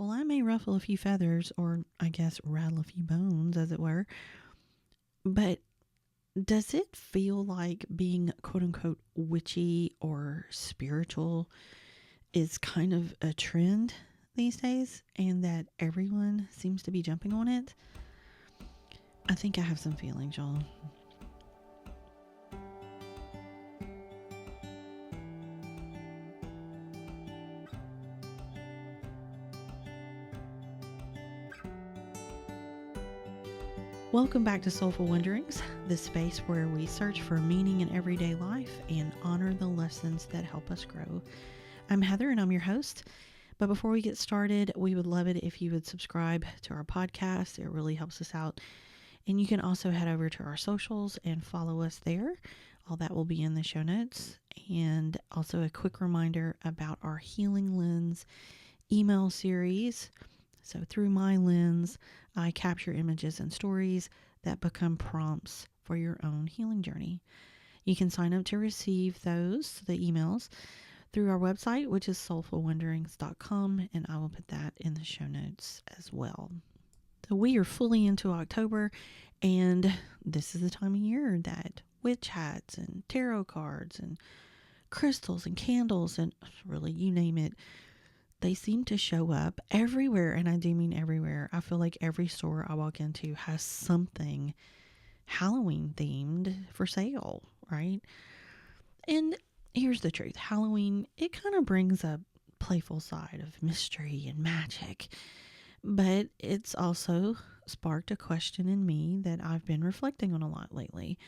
Well, I may ruffle a few feathers, or I guess rattle a few bones, as it were, but does it feel like being quote unquote witchy or spiritual is kind of a trend these days and that everyone seems to be jumping on it? I think I have some feelings, y'all. Welcome back to Soulful Wonderings, the space where we search for meaning in everyday life and honor the lessons that help us grow. I'm Heather and I'm your host. But before we get started, we would love it if you would subscribe to our podcast. It really helps us out. And you can also head over to our socials and follow us there. All that will be in the show notes. And also a quick reminder about our Healing Lens email series. So through my lens, I capture images and stories that become prompts for your own healing journey. You can sign up to receive the emails, through our website, which is soulfulwonderings.com, and I will put that in the show notes as well. So we are fully into October, and this is the time of year that witch hats and tarot cards and crystals and candles and really you name it, they seem to show up everywhere, and I do mean everywhere. I feel like every store I walk into has something Halloween themed for sale, right? And here's the truth. Halloween, it kind of brings a playful side of mystery and magic, but it's also sparked a question in me that I've been reflecting on a lot lately.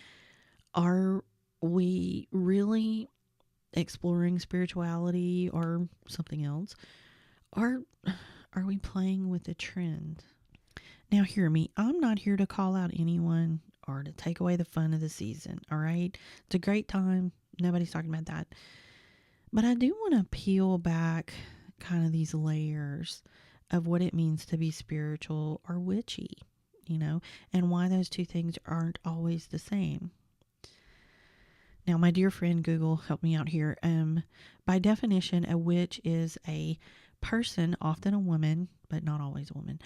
Are we really exploring spirituality or something else? Or are we playing with the trend? Now, hear me. I'm not here to call out anyone or to take away the fun of the season, all right? It's a great time. Nobody's talking about that. But I do want to peel back kind of these layers of what it means to be spiritual or witchy, and why those two things aren't always the same. Now, my dear friend Google, help me out here. By definition, a witch is a person, often a woman, but not always a woman,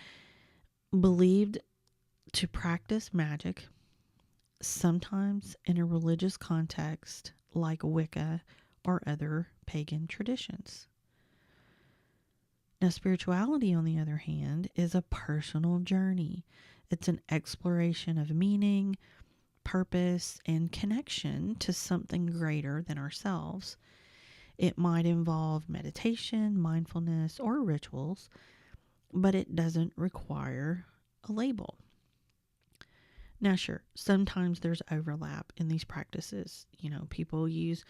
believed to practice magic, sometimes in a religious context like Wicca or other pagan traditions. Now, spirituality, on the other hand, is a personal journey. It's an exploration of meaning, purpose, and connection to something greater than ourselves. It might involve meditation, mindfulness, or rituals, but it doesn't require a label. Now, sure, sometimes there's overlap in these practices. People use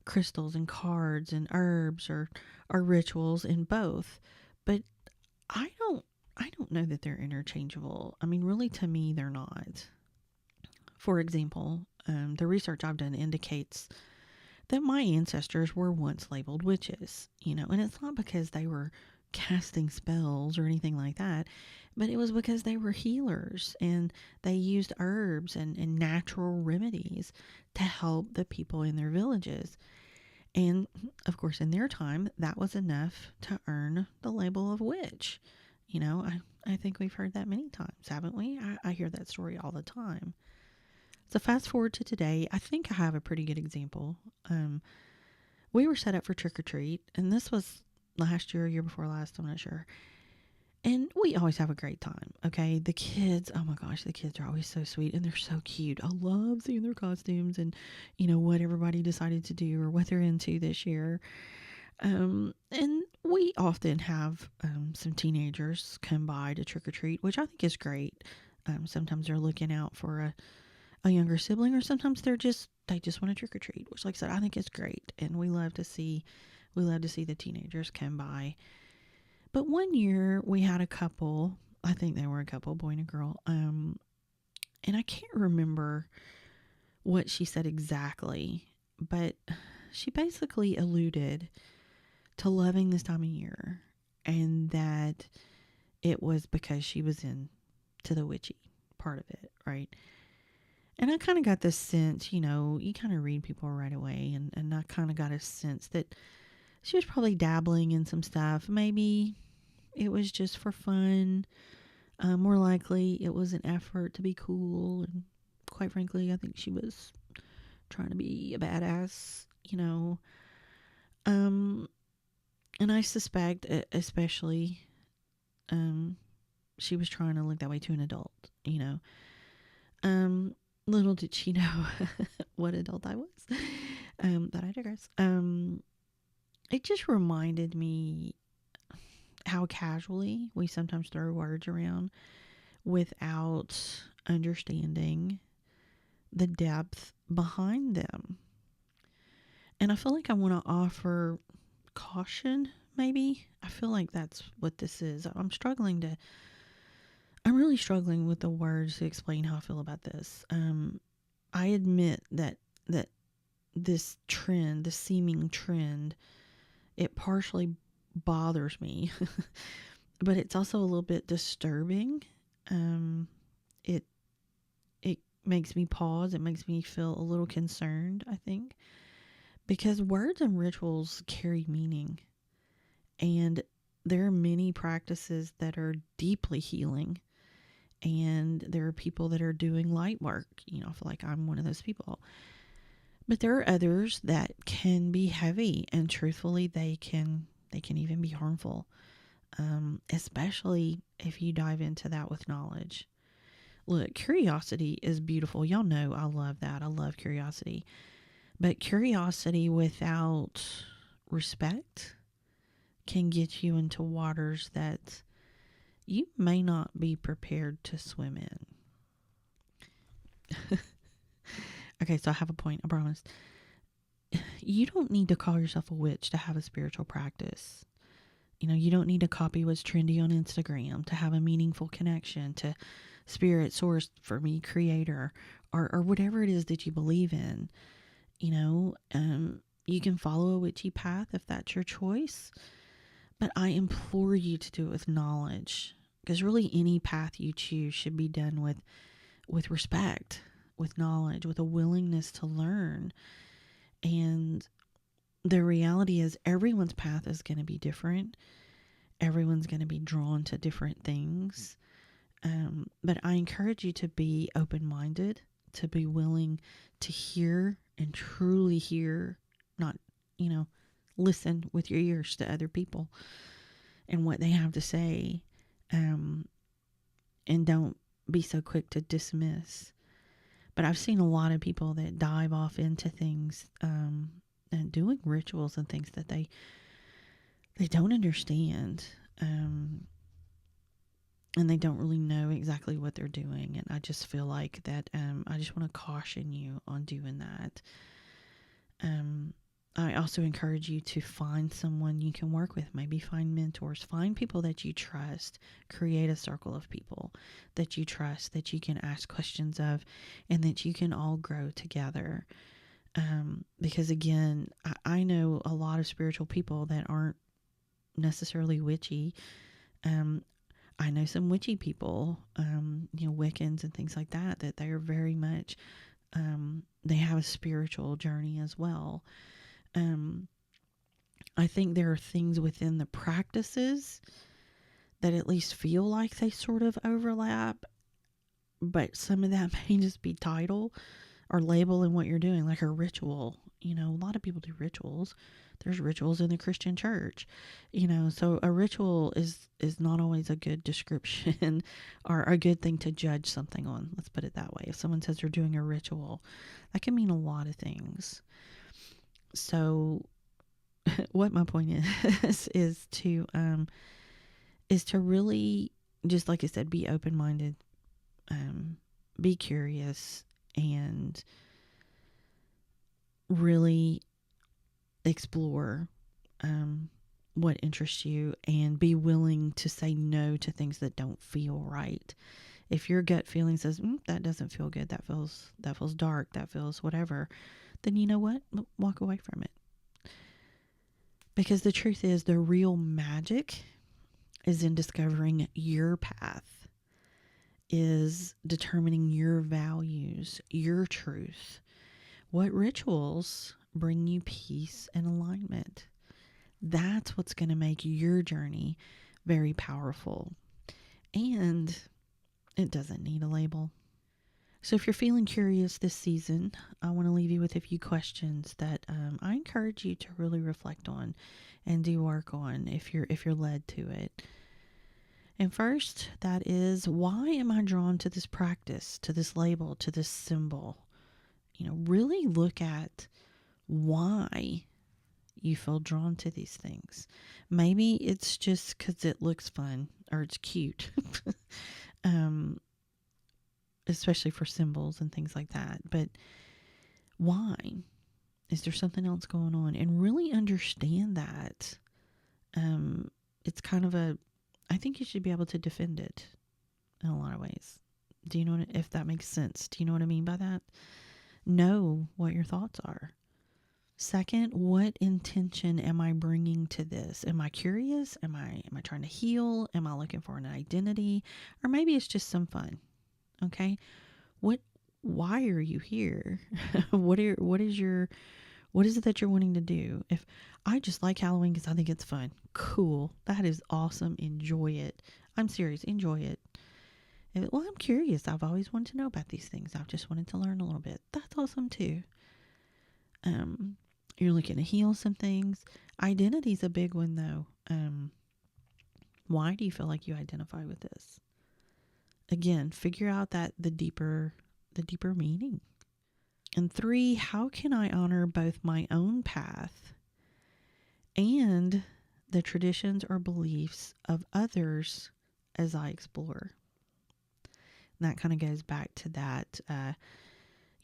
crystals and cards and herbs or rituals in both, but I don't know that they're interchangeable. I mean, really, to me, they're not. For example, the research I've done indicates that my ancestors were once labeled witches, and it's not because they were casting spells or anything like that, but it was because they were healers and they used herbs and natural remedies to help the people in their villages. And of course, in their time, that was enough to earn the label of witch. I think we've heard that many times, haven't we? I hear that story all the time. So fast forward to today, I think I have a pretty good example. We were set up for trick or treat, and this was last year before last, I'm not sure. And we always have a great time, okay? The kids, oh my gosh, the kids are always so sweet and they're so cute. I love seeing their costumes and, what everybody decided to do or what they're into this year. And we often have some teenagers come by to trick or treat, which I think is great. Sometimes they're looking out for a younger sibling, or sometimes they just want to trick or treat, which, like I said, I think is great, and we love to see the teenagers come by. But one year we had a couple, I think they were a couple, boy and a girl, and I can't remember what she said exactly, but she basically alluded to loving this time of year, and that it was because she was into the witchy part of it, right? And I kind of got this sense, you kind of read people right away. And I kind of got a sense that she was probably dabbling in some stuff. Maybe it was just for fun. More likely, it was an effort to be cool. And quite frankly, I think she was trying to be a badass, you know. Um, and I suspect, especially, um, she was trying to look that way to an adult, you know. Um, Little did she know what adult I was. But I digress. It just reminded me how casually we sometimes throw words around without understanding the depth behind them. And I feel like I want to offer caution, maybe. I feel like that's what this is. I'm really struggling with the words to explain how I feel about this. I admit that this trend, the seeming trend, it partially bothers me, but it's also a little bit disturbing. It it makes me pause. It makes me feel a little concerned, I think, because words and rituals carry meaning, and there are many practices that are deeply healing, and there are people that are doing light work. You know, I feel like I'm one of those people. But there are others that can be heavy, and truthfully, they can even be harmful, especially if you dive into that with knowledge. Look, curiosity is beautiful. Y'all know I love that. I love curiosity. But curiosity without respect can get you into waters that you may not be prepared to swim in. Okay, so I have a point, I promise. You don't need to call yourself a witch to have a spiritual practice. You know, you don't need to copy what's trendy on Instagram to have a meaningful connection to spirit, source, for me, creator, or whatever it is that you believe in. You know, you can follow a witchy path if that's your choice, but I implore you to do it with knowledge, because really any path you choose should be done with respect, with knowledge, with a willingness to learn. And the reality is everyone's path is going to be different. Everyone's going to be drawn to different things. But I encourage you to be open-minded, to be willing to hear and truly hear, not, you know, listen with your ears to other people and what they have to say. And don't be so quick to dismiss. But I've seen a lot of people that dive off into things, and doing rituals and things that they don't understand. And they don't really know exactly what they're doing. And I just feel like that, I just want to caution you on doing that. I also encourage you to find someone you can work with. Maybe find mentors, find people that you trust, create a circle of people that you trust, that you can ask questions of, and that you can all grow together. Because again, I know a lot of spiritual people that aren't necessarily witchy. I know some witchy people, Wiccans and things like that, that they are very much, they have a spiritual journey as well. I think there are things within the practices that at least feel like they sort of overlap, but some of that may just be title or label in what you're doing, like a ritual. You know, a lot of people do rituals. There's rituals in the Christian church, so a ritual is not always a good description or a good thing to judge something on. Let's put it that way. If someone says they're doing a ritual, that can mean a lot of things. So what my point is to really, just like I said, be open-minded, be curious, and really explore what interests you, and be willing to say no to things that don't feel right. If your gut feeling says, that doesn't feel good, that feels dark, that feels whatever, then you know what? Walk away from it. Because the truth is, the real magic is in discovering your path, is determining your values, your truth. What rituals bring you peace and alignment? That's what's going to make your journey very powerful, and it doesn't need a label. So if you're feeling curious this season, I want to leave you with a few questions that I encourage you to really reflect on and do work on if you're led to it. And first, that is, why am I drawn to this practice, to this label, to this symbol? Really look at why you feel drawn to these things. Maybe it's just because it looks fun or it's cute. Especially for symbols and things like that. But why? Is there something else going on? And really understand that. It's kind of I think you should be able to defend it in a lot of ways. Do you know if that makes sense? Do you know what I mean by that? Know what your thoughts are. Second, what intention am I bringing to this? Am I curious? Am I trying to heal? Am I looking for an identity? Or maybe it's just some fun. Okay? Why are you here? What is it that you're wanting to do? If I just like Halloween because I think it's fun. Cool. That is awesome. Enjoy it. I'm serious. Enjoy it. Well, I'm curious. I've always wanted to know about these things. I've just wanted to learn a little bit. That's awesome too. You're looking to heal some things. Identity's a big one though. Why do you feel like you identify with this? Again, figure out the deeper meaning. And 3, how can I honor both my own path and the traditions or beliefs of others as I explore? And that kind of goes back to that,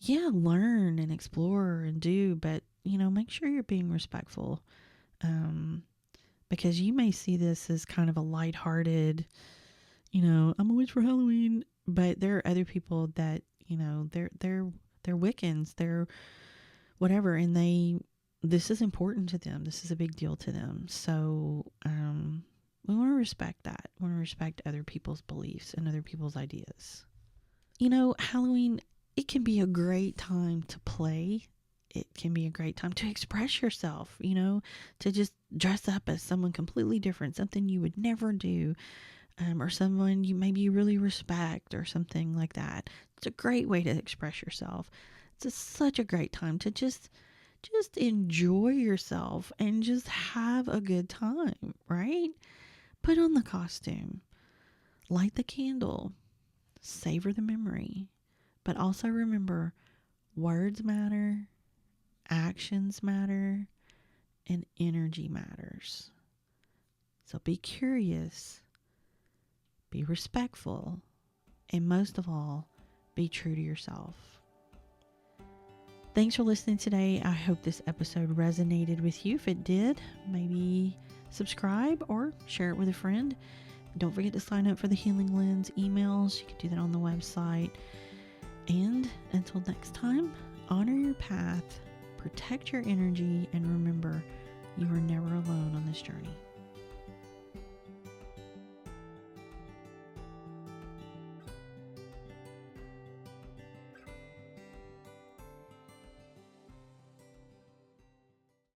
learn and explore and do, but, make sure you're being respectful. Because you may see this as kind of a lighthearted, I'm a witch for Halloween, but there are other people that, they're Wiccans, they're whatever, and this is important to them. This is a big deal to them. So, we want to respect that. We want to respect other people's beliefs and other people's ideas. Halloween, it can be a great time to play. It can be a great time to express yourself, to just dress up as someone completely different, something you would never do, or someone you really respect or something like that. It's a great way to express yourself. It's such a great time to just enjoy yourself and just have a good time, right? Put on the costume, light the candle, savor the memory, but also remember, words matter, actions matter, and energy matters. So be curious, be respectful, and most of all, be true to yourself. Thanks for listening today. I hope this episode resonated with you. If it did, maybe subscribe or share it with a friend. Don't forget to sign up for the Healing Lens emails. You can do that on the website. And until next time, honor your path, protect your energy, and remember, you are never alone on this journey.